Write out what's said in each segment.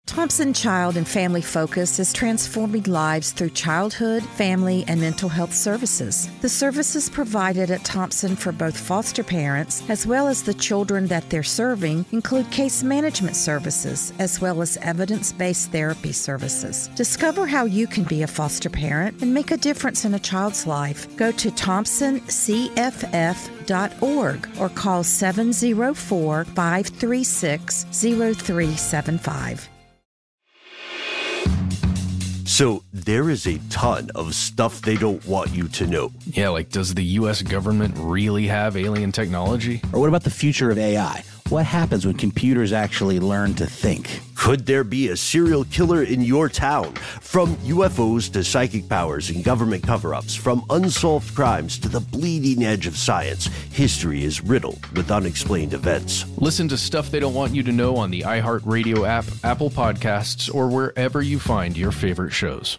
Thompson Child and Family Focus is transforming lives through childhood, family, and mental health services. The services provided at Thompson for both foster parents as well as the children that they're serving include case management services as well as evidence-based therapy services. Discover how you can be a foster parent and make a difference in a child's life. Go to thompsoncff.org or call 704-536-0375. So there is a ton of stuff they don't want you to know. Yeah, like does the U.S. government really have alien technology? Or what about the future of AI? What happens when computers actually learn to think? Could there be a serial killer in your town? From UFOs to psychic powers and government cover-ups, from unsolved crimes to the bleeding edge of science, history is riddled with unexplained events. Listen to Stuff They Don't Want You to Know on the iHeartRadio app, Apple Podcasts, or wherever you find your favorite shows.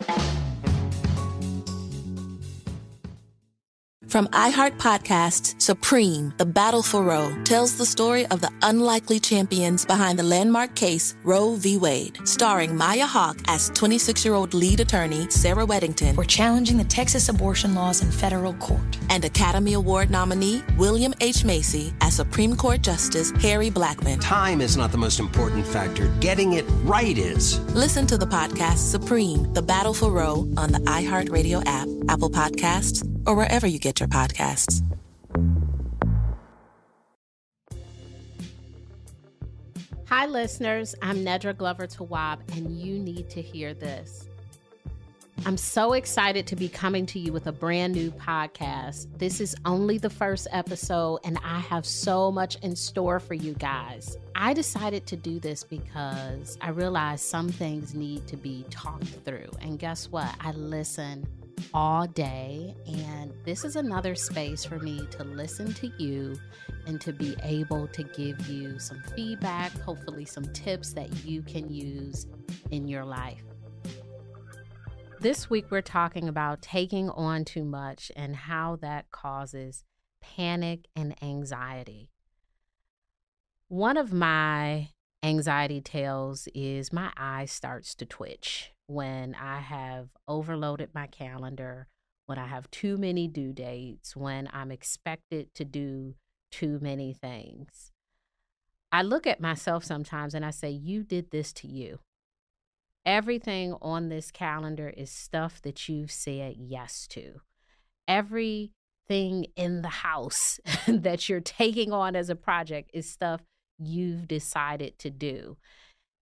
From iHeart Podcasts, Supreme, The Battle for Roe, tells the story of the unlikely champions behind the landmark case Roe v. Wade. Starring Maya Hawke as 26-year-old lead attorney Sarah Weddington. We're challenging the Texas abortion laws in federal court. And Academy Award nominee William H. Macy as Supreme Court Justice Harry Blackmun. Time is not the most important factor. Getting it right is. Listen to the podcast Supreme, The Battle for Roe on the iHeartRadio app, Apple Podcasts, or wherever you get your podcasts. Hi, listeners. I'm Nedra Glover-Tawwab, and you need to hear this. I'm so excited to be coming to you with a brand new podcast. This is only the first episode, and I have so much in store for you guys. I decided to do this because I realized some things need to be talked through. And guess what? I listen all day, and this is another space for me to listen to you and to be able to give you some feedback, hopefully some tips that you can use in your life. This week we're talking about taking on too much and how that causes panic and anxiety. One of my anxiety tales is my eye starts to twitch when I have overloaded my calendar, when I have too many due dates, when I'm expected to do too many things. I look at myself sometimes and I say, you did this to you. Everything on this calendar is stuff that you've said yes to. Everything in the house that you're taking on as a project is stuff you've decided to do.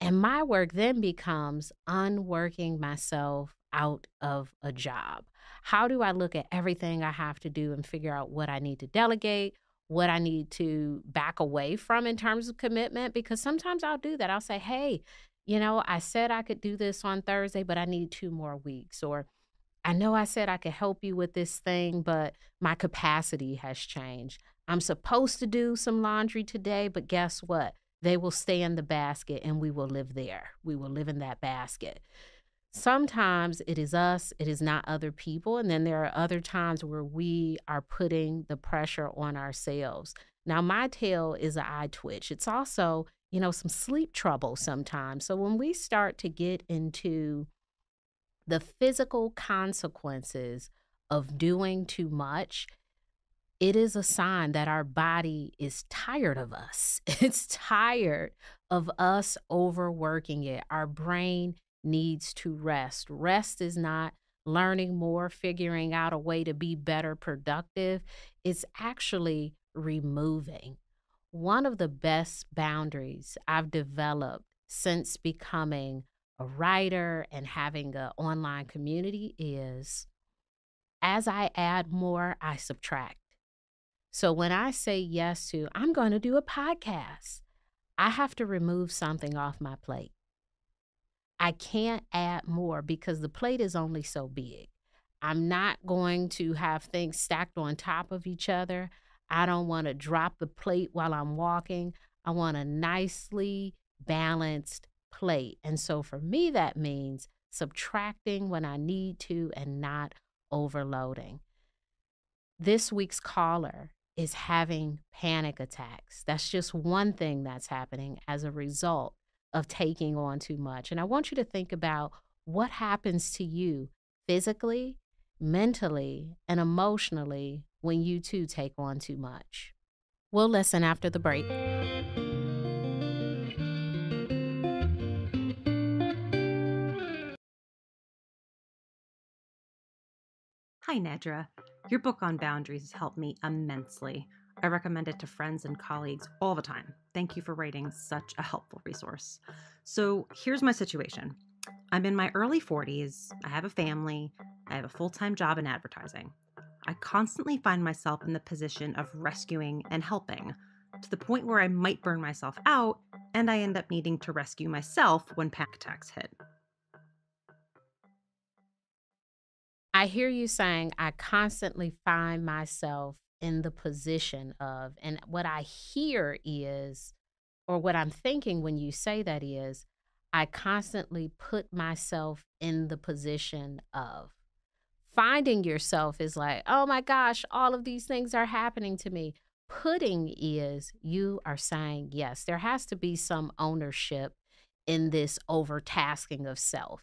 And my work then becomes unworking myself out of a job. How do I look at everything I have to do and figure out what I need to delegate, what I need to back away from in terms of commitment? Because sometimes I'll do that. I'll say, hey, I said I could do this on Thursday, but I need 2 more weeks. Or I know I said I could help you with this thing, but my capacity has changed. I'm supposed to do some laundry today, but guess what? They will stay in the basket and we will live there. We will live in that basket. Sometimes it is us, it is not other people. And then there are other times where we are putting the pressure on ourselves. Now, my tail is an eye twitch. It's also, some sleep trouble sometimes. So when we start to get into the physical consequences of doing too much, it is a sign that our body is tired of us. It's tired of us overworking it. Our brain needs to rest. Rest is not learning more, figuring out a way to be better productive. It's actually removing. One of the best boundaries I've developed since becoming a writer and having an online community is, as I add more, I subtract. So when I say yes to, I'm going to do a podcast, I have to remove something off my plate. I can't add more because the plate is only so big. I'm not going to have things stacked on top of each other. I don't want to drop the plate while I'm walking. I want a nicely balanced plate. And so for me, that means subtracting when I need to and not overloading. This week's caller is having panic attacks. That's just one thing that's happening as a result of taking on too much. And I want you to think about what happens to you physically, mentally, and emotionally when you too take on too much. We'll listen after the break. Hi, Nedra. Your book on boundaries has helped me immensely. I recommend it to friends and colleagues all the time. Thank you for writing such a helpful resource. So, here's my situation. I'm in my early 40s. I have a family. I have a full-time job in advertising. I constantly find myself in the position of rescuing and helping, to the point where I might burn myself out, and I end up needing to rescue myself when panic attacks hit. I hear you saying I constantly find myself in the position of, and what I hear is, or what I'm thinking when you say that is, I constantly put myself in the position of. Finding yourself is like, oh my gosh, all of these things are happening to me. Putting is you are saying, yes, there has to be some ownership in this overtasking of self.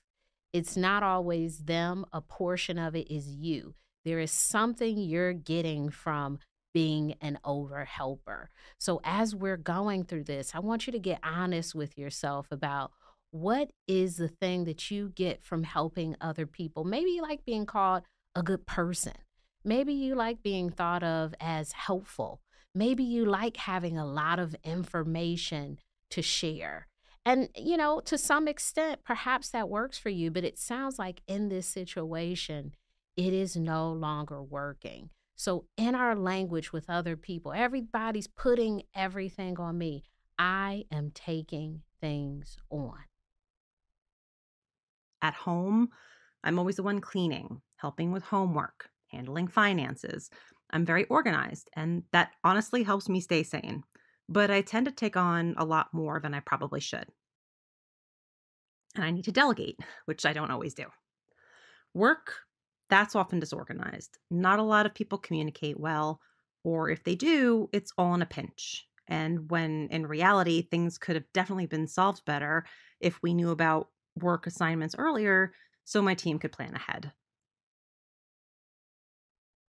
It's not always them, a portion of it is you. There is something you're getting from being an over helper. So as we're going through this, I want you to get honest with yourself about what is the thing that you get from helping other people. Maybe you like being called a good person. Maybe you like being thought of as helpful. Maybe you like having a lot of information to share. And, to some extent, perhaps that works for you, but it sounds like in this situation, it is no longer working. So, in our language with other people, everybody's putting everything on me. I am taking things on. At home, I'm always the one cleaning, helping with homework, handling finances. I'm very organized, and that honestly helps me stay sane. But I tend to take on a lot more than I probably should. And I need to delegate, which I don't always do. Work, that's often disorganized. Not a lot of people communicate well, or if they do, it's all in a pinch. And when in reality, things could have definitely been solved better if we knew about work assignments earlier so my team could plan ahead.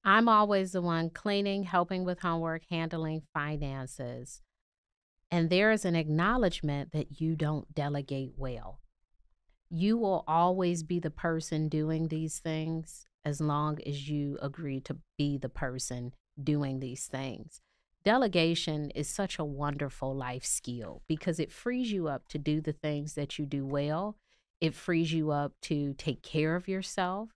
I'm always the one cleaning, helping with homework, handling finances. And there is an acknowledgement that you don't delegate well. You will always be the person doing these things as long as you agree to be the person doing these things. Delegation is such a wonderful life skill because it frees you up to do the things that you do well. It frees you up to take care of yourself.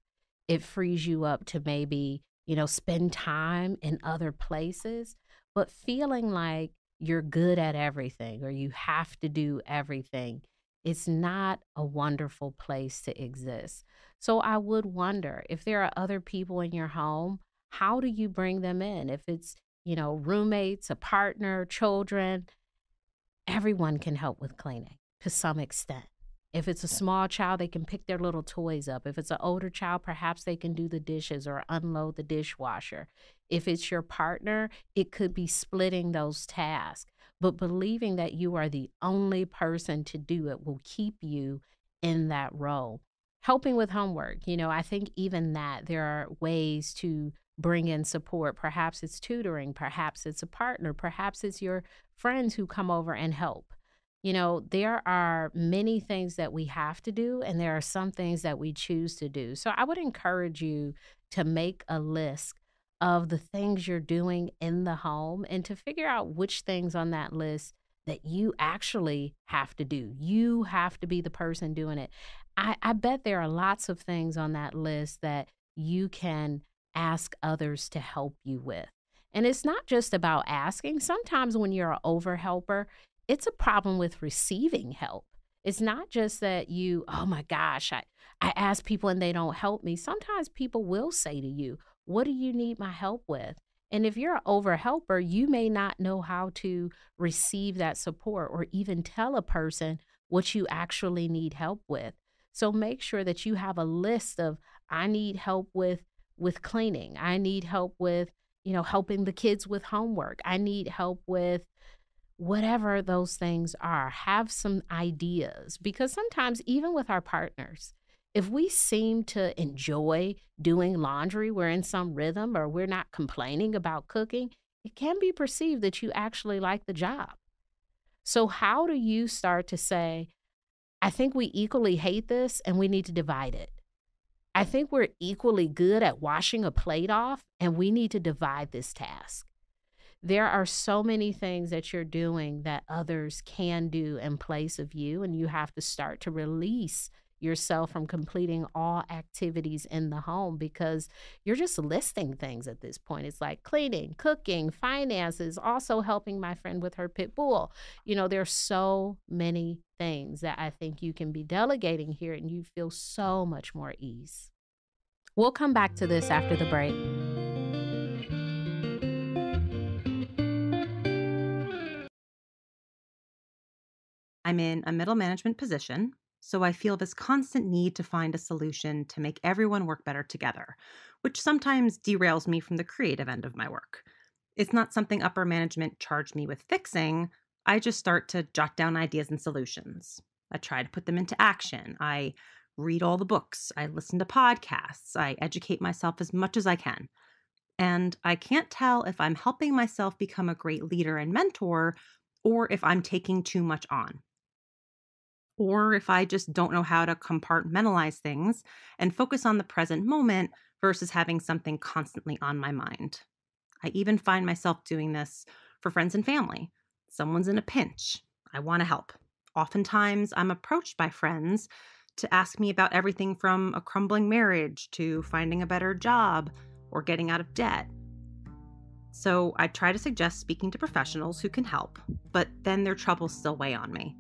It frees you up to maybe, spend time in other places. But feeling like you're good at everything or you have to do everything, it's not a wonderful place to exist. So I would wonder if there are other people in your home, how do you bring them in? If it's, roommates, a partner, children, everyone can help with cleaning to some extent. If it's a small child, they can pick their little toys up. If it's an older child, perhaps they can do the dishes or unload the dishwasher. If it's your partner, it could be splitting those tasks. But believing that you are the only person to do it will keep you in that role. Helping with homework, I think even that there are ways to bring in support. Perhaps it's tutoring, perhaps it's a partner, perhaps it's your friends who come over and help. There are many things that we have to do, and there are some things that we choose to do. So I would encourage you to make a list of the things you're doing in the home and to figure out which things on that list that you actually have to do. You have to be the person doing it. I bet there are lots of things on that list that you can ask others to help you with. And it's not just about asking. Sometimes when you're an over helper, it's a problem with receiving help. It's not just that oh my gosh, I ask people and they don't help me. Sometimes people will say to you, what do you need my help with? And if you're an over helper, you may not know how to receive that support or even tell a person what you actually need help with. So make sure that you have a list of, I need help with cleaning. I need help with, helping the kids with homework. I need help with whatever those things are, have some ideas. Because sometimes, even with our partners, if we seem to enjoy doing laundry, we're in some rhythm, or we're not complaining about cooking, it can be perceived that you actually like the job. So how do you start to say, I think we equally hate this and we need to divide it? I think we're equally good at washing a plate off and we need to divide this task. There are so many things that you're doing that others can do in place of you, and you have to start to release yourself from completing all activities in the home because you're just listing things at this point. It's like cleaning, cooking, finances, also helping my friend with her pit bull. There's so many things that I think you can be delegating here, and you feel so much more ease. We'll come back to this after the break. I'm in a middle management position, so I feel this constant need to find a solution to make everyone work better together, which sometimes derails me from the creative end of my work. It's not something upper management charged me with fixing. I just start to jot down ideas and solutions. I try to put them into action. I read all the books. I listen to podcasts. I educate myself as much as I can. And I can't tell if I'm helping myself become a great leader and mentor or if I'm taking too much on. Or if I just don't know how to compartmentalize things and focus on the present moment versus having something constantly on my mind. I even find myself doing this for friends and family. Someone's in a pinch. I want to help. Oftentimes, I'm approached by friends to ask me about everything from a crumbling marriage to finding a better job or getting out of debt. So I try to suggest speaking to professionals who can help, but then their troubles still weigh on me.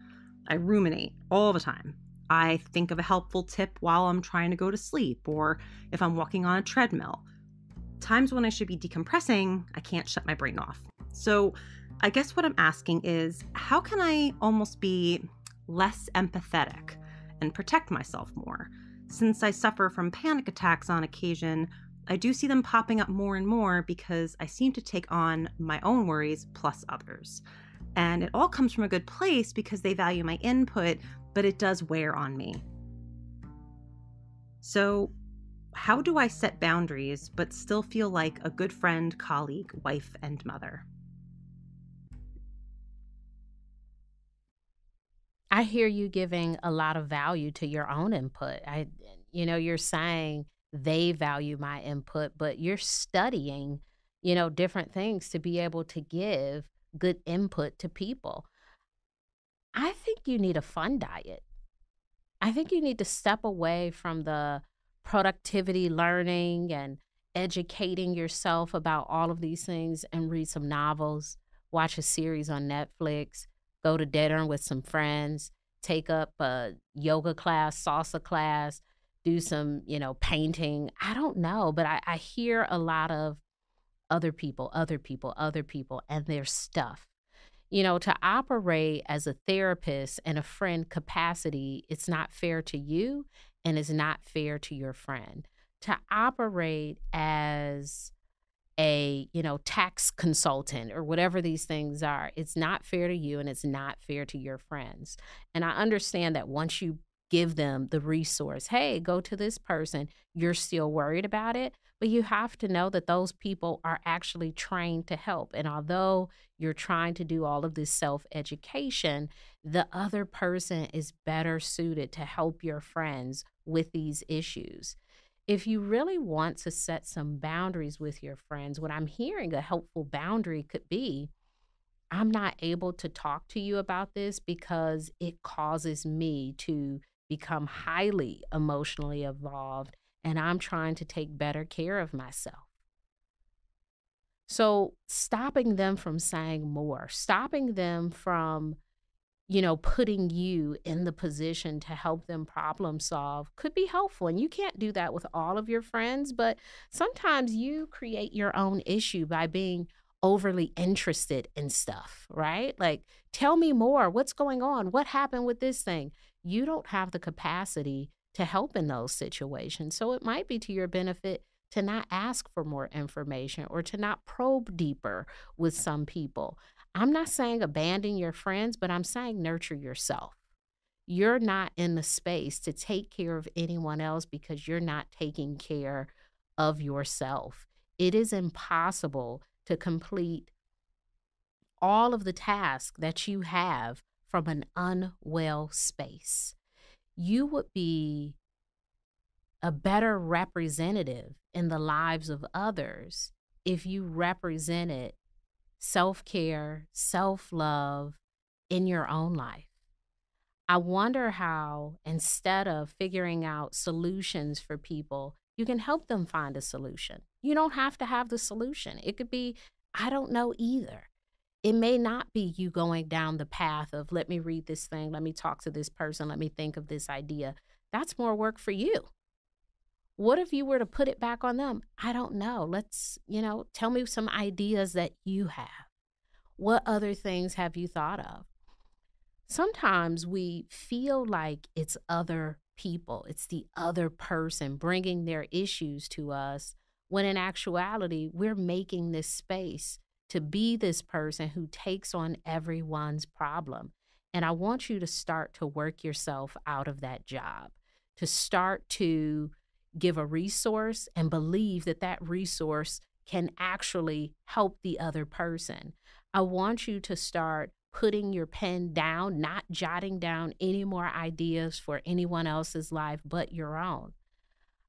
I ruminate all the time. I think of a helpful tip while I'm trying to go to sleep or if I'm walking on a treadmill. Times when I should be decompressing, I can't shut my brain off. So I guess what I'm asking is, how can I almost be less empathetic and protect myself more? Since I suffer from panic attacks on occasion, I do see them popping up more and more because I seem to take on my own worries plus others. And it all comes from a good place because they value my input, but it does wear on me. So how do I set boundaries but still feel like a good friend, colleague, wife, and mother? I hear you giving a lot of value to your own input. You're saying they value my input, but you're studying, different things to be able to give good input to people. I think you need a fun diet. I think you need to step away from the productivity learning and educating yourself about all of these things and read some novels, watch a series on Netflix, go to dinner with some friends, take up a yoga class, salsa class, do some, painting. I don't know, but I hear a lot of other people, and their stuff. To operate as a therapist and a friend capacity, it's not fair to you and it's not fair to your friend. To operate as a, tax consultant or whatever these things are, it's not fair to you and it's not fair to your friends. And I understand that once you give them the resource, hey, go to this person, you're still worried about it. But you have to know that those people are actually trained to help. And although you're trying to do all of this self-education, the other person is better suited to help your friends with these issues. If you really want to set some boundaries with your friends, what I'm hearing a helpful boundary could be, I'm not able to talk to you about this because it causes me to become highly emotionally involved, and I'm trying to take better care of myself. So stopping them from saying more, stopping them from, putting you in the position to help them problem solve could be helpful. And you can't do that with all of your friends, but sometimes you create your own issue by being overly interested in stuff, right? Like, tell me more. What's going on? What happened with this thing? You don't have the capacity to help in those situations. So it might be to your benefit to not ask for more information or to not probe deeper with some people. I'm not saying abandon your friends, but I'm saying nurture yourself. You're not in the space to take care of anyone else because you're not taking care of yourself. It is impossible to complete all of the tasks that you have from an unwell space. You would be a better representative in the lives of others if you represented self-care, self-love in your own life. I wonder how, instead of figuring out solutions for people, you can help them find a solution. You don't have to have the solution. It could be, I don't know either. It may not be you going down the path of, let me read this thing, let me talk to this person, let me think of this idea. That's more work for you. What if you were to put it back on them? I don't know. Let's, tell me some ideas that you have. What other things have you thought of? Sometimes we feel like it's other people, it's the other person bringing their issues to us, when in actuality, we're making this space to be this person who takes on everyone's problem. And I want you to start to work yourself out of that job, to start to give a resource and believe that that resource can actually help the other person. I want you to start putting your pen down, not jotting down any more ideas for anyone else's life but your own.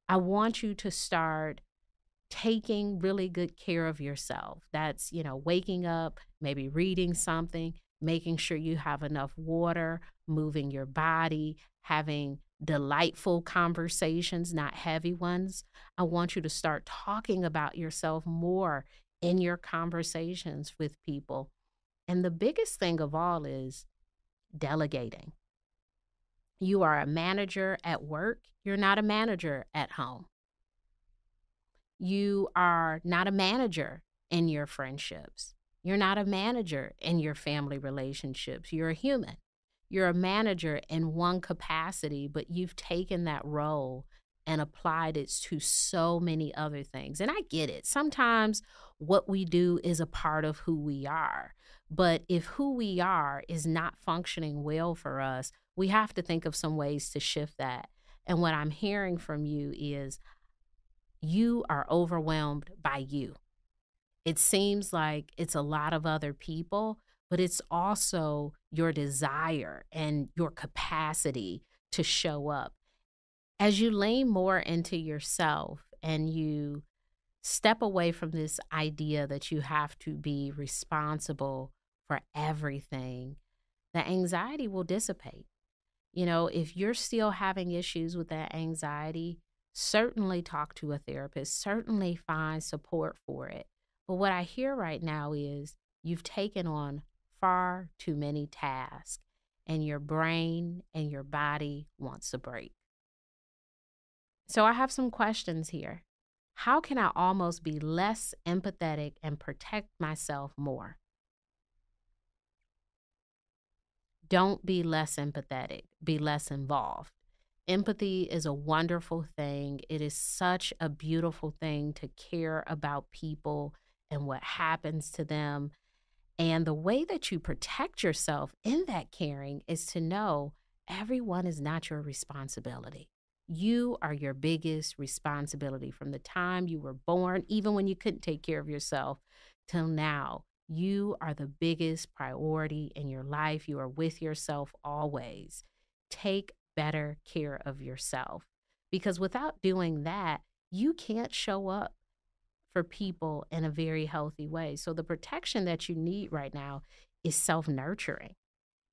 I want you to start taking really good care of yourself. That's, waking up, maybe reading something, making sure you have enough water, moving your body, having delightful conversations, not heavy ones. I want you to start talking about yourself more in your conversations with people. And the biggest thing of all is delegating. You are a manager at work. You're not a manager at home. You are not a manager in your friendships. You're not a manager in your family relationships. You're a human. You're a manager in one capacity, but you've taken that role and applied it to so many other things. And I get it. Sometimes what we do is a part of who we are. But if who we are is not functioning well for us, we have to think of some ways to shift that. And what I'm hearing from you is you are overwhelmed by you. It seems like it's a lot of other people, but it's also your desire and your capacity to show up. As you lean more into yourself and you step away from this idea that you have to be responsible for everything, the anxiety will dissipate. If you're still having issues with that anxiety, certainly talk to a therapist, certainly find support for it. But what I hear right now is you've taken on far too many tasks, and your brain and your body wants a break. So I have some questions here. How can I almost be less empathetic and protect myself more? Don't be less empathetic, be less involved. Empathy is a wonderful thing. It is such a beautiful thing to care about people and what happens to them. And the way that you protect yourself in that caring is to know everyone is not your responsibility. You are your biggest responsibility from the time you were born, even when you couldn't take care of yourself, till now. You are the biggest priority in your life. You are with yourself always. Take better care of yourself, because without doing that, you can't show up for people in a very healthy way. So the protection that you need right now is self-nurturing.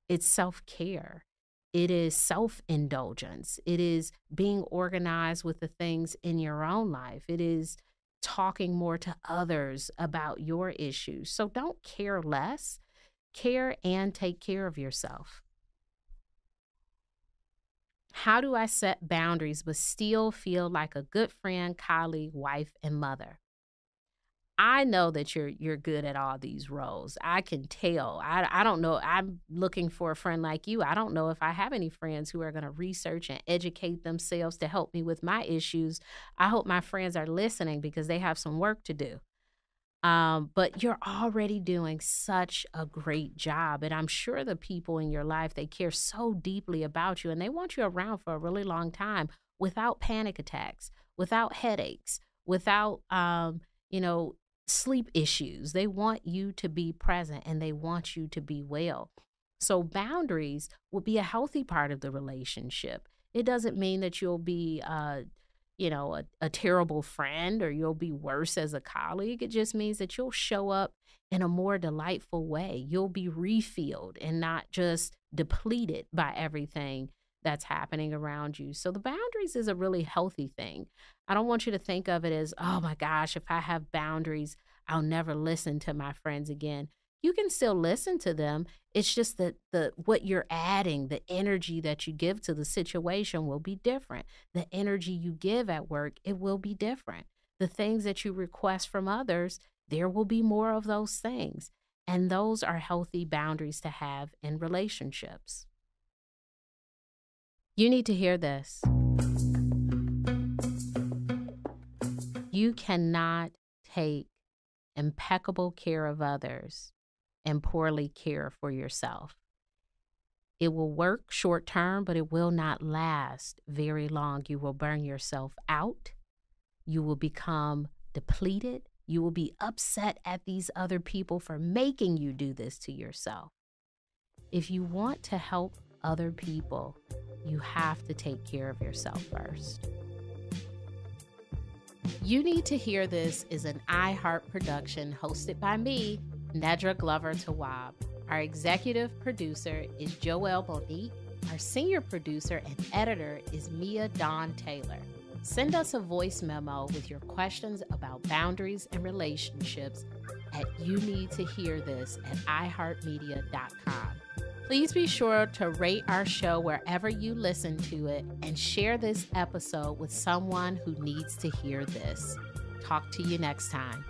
It's self-care. It is self-indulgence. It is being organized with the things in your own life. It is talking more to others about your issues. So don't care less. Care and take care of yourself. How do I set boundaries but still feel like a good friend, colleague, wife, and mother? I know that you're good at all these roles. I can tell. I don't know. I'm looking for a friend like you. I don't know if I have any friends who are going to research and educate themselves to help me with my issues. I hope my friends are listening because they have some work to do. But you're already doing such a great job. And I'm sure the people in your life, they care so deeply about you and they want you around for a really long time without panic attacks, without headaches, without, sleep issues. They want you to be present and they want you to be well. So boundaries will be a healthy part of the relationship. It doesn't mean that you'll be, a terrible friend or you'll be worse as a colleague. It just means that you'll show up in a more delightful way. You'll be refilled and not just depleted by everything that's happening around you. So the boundaries is a really healthy thing. I don't want you to think of it as, oh my gosh, if I have boundaries, I'll never listen to my friends again. You can still listen to them. It's just that what you're adding, the energy that you give to the situation will be different. The energy you give at work, it will be different. The things that you request from others, there will be more of those things. And those are healthy boundaries to have in relationships. You need to hear this. You cannot take impeccable care of others and poorly care for yourself. It will work short term, but it will not last very long. You will burn yourself out. You will become depleted. You will be upset at these other people for making you do this to yourself. If you want to help other people, you have to take care of yourself first. You Need to Hear This is an iHeart production hosted by me, Nedra Glover Tawwab. Our executive producer is Joelle Monique. Our senior producer and editor is Mia Dawn Taylor. Send us a voice memo with your questions about boundaries and relationships at youneedtohearthis@iheartmedia.com. Please be sure to rate our show wherever you listen to it and share this episode with someone who needs to hear this. Talk to you next time.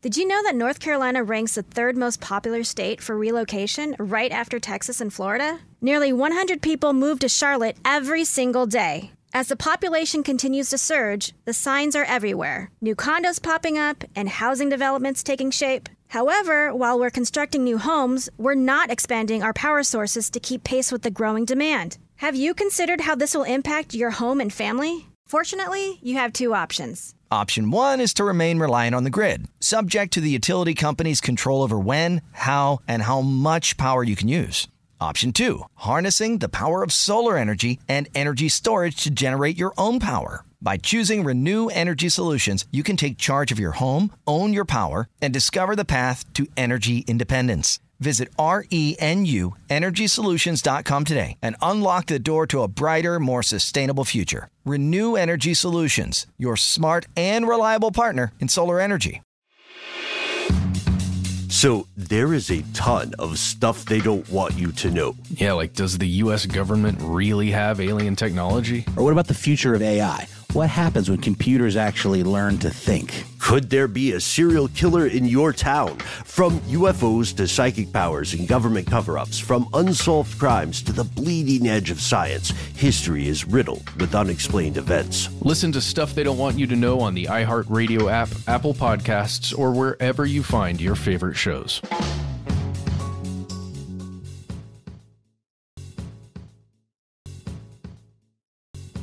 Did you know that North Carolina ranks the third most popular state for relocation, right after Texas and Florida? Nearly 100 people move to Charlotte every single day. As the population continues to surge, the signs are everywhere. New condos popping up and housing developments taking shape. However, while we're constructing new homes, we're not expanding our power sources to keep pace with the growing demand. Have you considered how this will impact your home and family? Fortunately, you have two options. Option 1 is to remain reliant on the grid, subject to the utility company's control over when, how, and how much power you can use. Option 2, harnessing the power of solar energy and energy storage to generate your own power. By choosing Renew Energy Solutions, you can take charge of your home, own your power, and discover the path to energy independence. Visit RENUEnergysolutions.com today and unlock the door to a brighter, more sustainable future. Renew Energy Solutions, your smart and reliable partner in solar energy. So there is a ton of stuff they don't want you to know. Yeah, like does the U.S. government really have alien technology? Or what about the future of AI? What happens when computers actually learn to think? Could there be a serial killer in your town? From UFOs to psychic powers and government cover-ups, from unsolved crimes to the bleeding edge of science, history is riddled with unexplained events. Listen to Stuff They Don't Want You to Know on the iHeart Radio app, Apple Podcasts, or wherever you find your favorite shows.